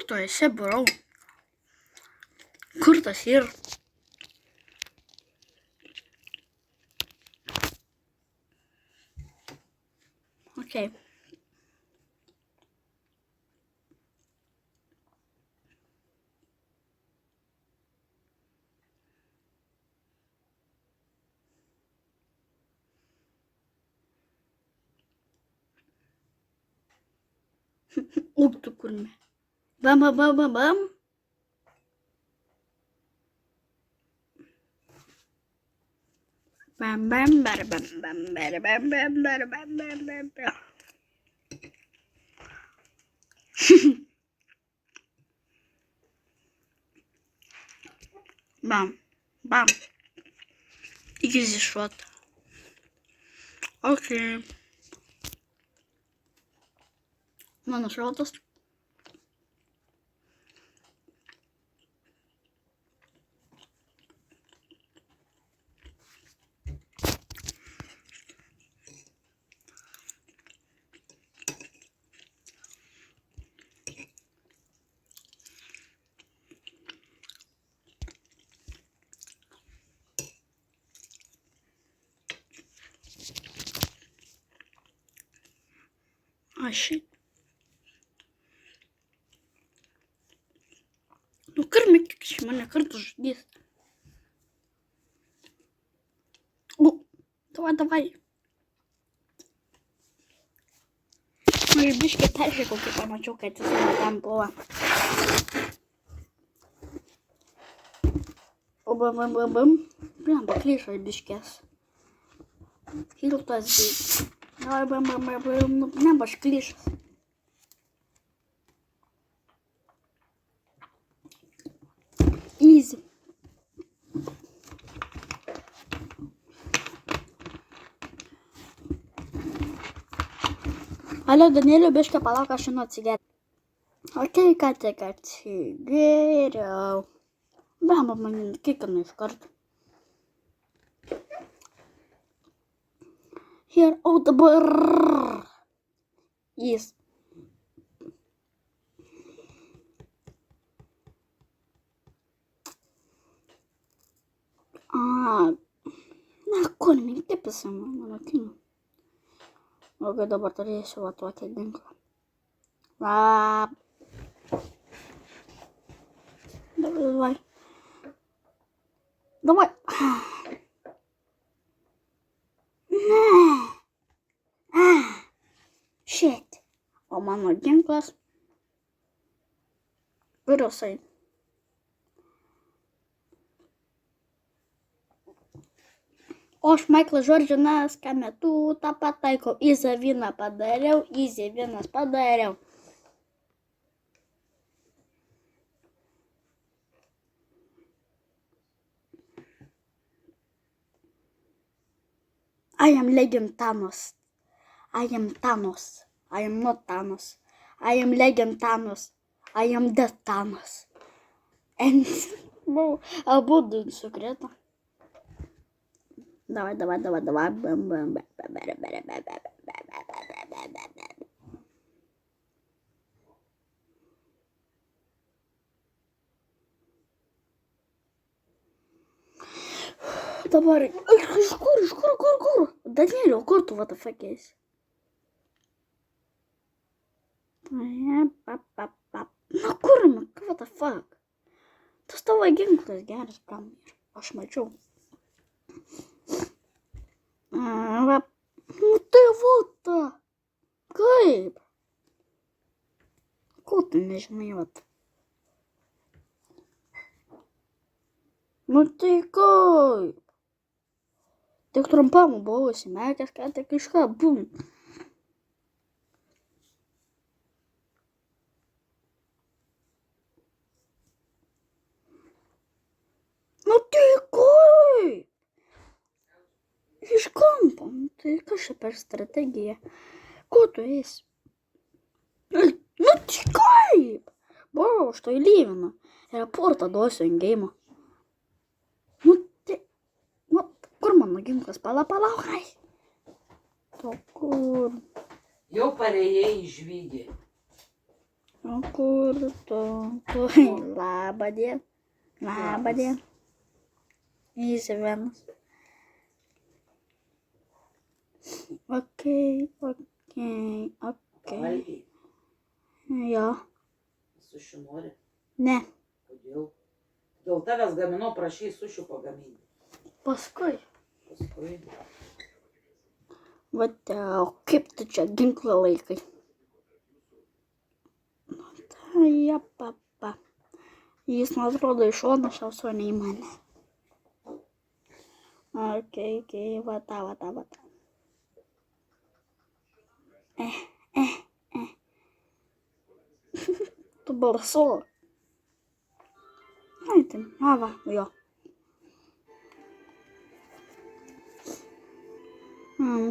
Kur tu esi, bro? Kur tas yra? Okay. Ugtų kulme. Bam, bam, bam, bam, bam. Bam, bam, bam, bam, bam, bam, bam, bam, bam, bam, bam, bam, bam. Bam, bam. Easy shot. Okay. Mano šrotas. Ah, shit. Nu, karmik iš mane kartu žudys. Davai. Nu, ir biškį peršėkau, kai pamačiau, kad jis mane ten buvo. O bam, bam, bam, bam. Blam, paklyšo į biškės. Hiltas bėg. Davai, bam, bam, bam, bam. Nu, blam, aš klyšas. Easy. Alio, Danieliu, biškį palauk, aš žinau atsigeriu. Okei, ką tik atsigeriau. Bamba, man kikinu iš karto. Here, o dabar. Jis. Na, kur kaip jisai mano kino. Ogi dabar turėsiu va tokį ginklą. Давай. Давай. Shit. O mano ginklas. Virusai. O aš Maiklas Žoržinas, ką metu tą pataikau. Easy vieną padariau. Easy vienas padariau. I am Legend Thanos. I am Thanos. I am not Thanos. I am Legend Thanos. I am the Thanos. And abudu sukrito. Давай. Dabar. Iš kur? Danieliu, kur tu, what the fuck esi? Na kur, what the fuck? Tas tavo ginklas geras, kam ir aš mačiau. Nu tai vota. Kaip? Ko tu nežinai, vat? Nu tai kaip? Tik trumpam buvau įsimetęs, ką tik kažką, bum. Nu tai kaip? Iš kampo, tai kas čia per strategija? Ko tu esi? Nu tai kaip? Bro, aš to įlyvinu. Reportą duosiu in-game. Kur mano ginklas? Palauk. To kur? Jau parėjai į žvygį. O kur tu? Labą dieną. Labą dieną. Įsivenas. Okei. Valgei, Jo. sušių nori? Ne. Kodėl? Dėl tavęs gaminau, prašai sušių pagaminti. Paskui. Paskui. Vat, o kaip tu čia ginklą laikai? Ja, papa. Jis, man atrodo, iš šono šauso ne į mane. Okei, vata. Tu balsuok. Ai, tai, va, jo.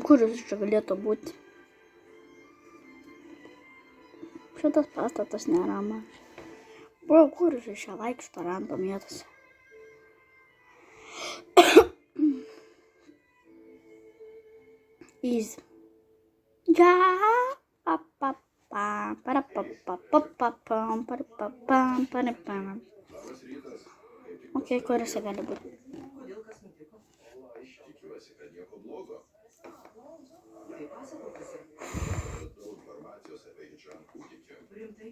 Kur jis čia galėtų būti? Šitas pastatas nėra man. Bro, kur jis čia vaikšto random vietose? Easy. Ja, Okei, kur jis gali būti? Kodėl kas nutiko? Tikiuosi, kad nieko blogo. Tai pasakok, kas yra. Daug informacijos apie Hidžan kūdikį. Rimtai?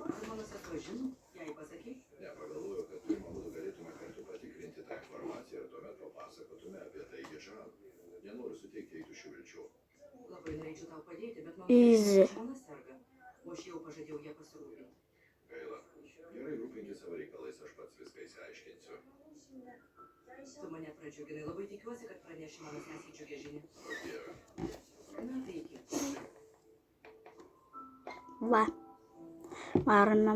Ar mano sesuo žino? Jai pasakyk? Nepagalvojau, kad tu ir mamudu galėtume kartu patikrinti tą informaciją ir tuomet papasakotume apie tai Hidžan. Nenoriu suteikti jai tuščių vilčių. Labai norėčiau tau padėti, bet mano Easy. žmona serga. O aš jau pažadėjau ją pasirūpinti. Gaila. Gerai rūpinkis savo reikalais, aš pats viską išsiaiškinsiu. Tu mane pradžiuginai. Labai tikiuosi, kad praneši mano sesiai džiugią žinią. O Dieve. Na tai iki. Va. Varome.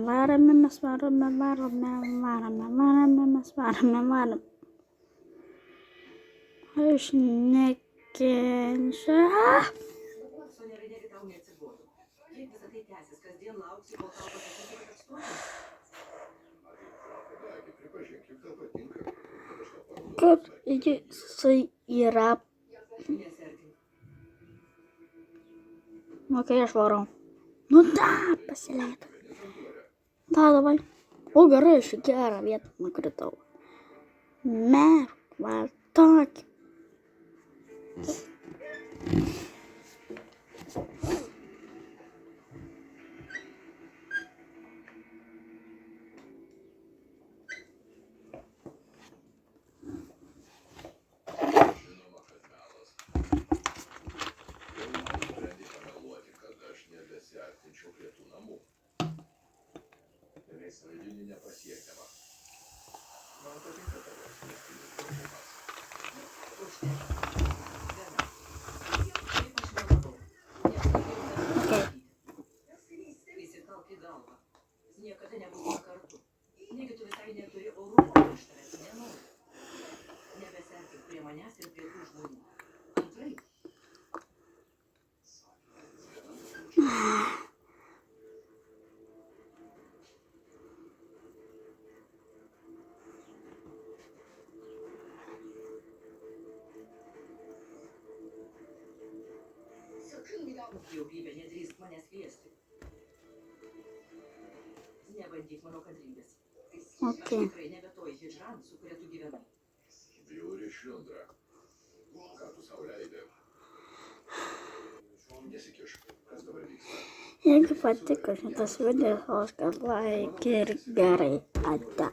Aš nekenčiu. Sonia, negi tau neatsibodo. Kiek visą tai tęsis? Kasdien lauksi, kol tau pasakysiu, kad apstoji? Kadagi, pripažink, juk tau patinka, kad aš tau parodo. Kur jisai yra? Nesergink. Okei, aš varau. Nu da, pasileido. Da, davai. O gerai, aš į gerą vietą nukritau. Va tokį. Žinoma, kad melas. Jau nusprendė pameluoti, kad aš nebesiartinčiau prie tų namų. Vaidini nepasiekiamą. Man patinka tavo asmeninis draugumas. Užtenka. Gana. Kaip aš melavau. Niekada geriau nepasakyti. Įsikalk į galvą. Niekada nebūsime kartu. Negi tu visai neturi orumo prieš tavęs. Nenori. Nebeserkink prie manęs ir prie tų žmonių. Antraip. Bjaurybė, nedrįsk manęs kviesti. Nebandyk mano kantrybės. Aš Okei. tikrai nebe toji Hidžan, su kuria tu gyvenai. Bjauri šliundra. Ką tu sau leidai? Nesikiš. Kas dabar vyksta? Jeigu patiko šitas videos, like ir gerai. Ate.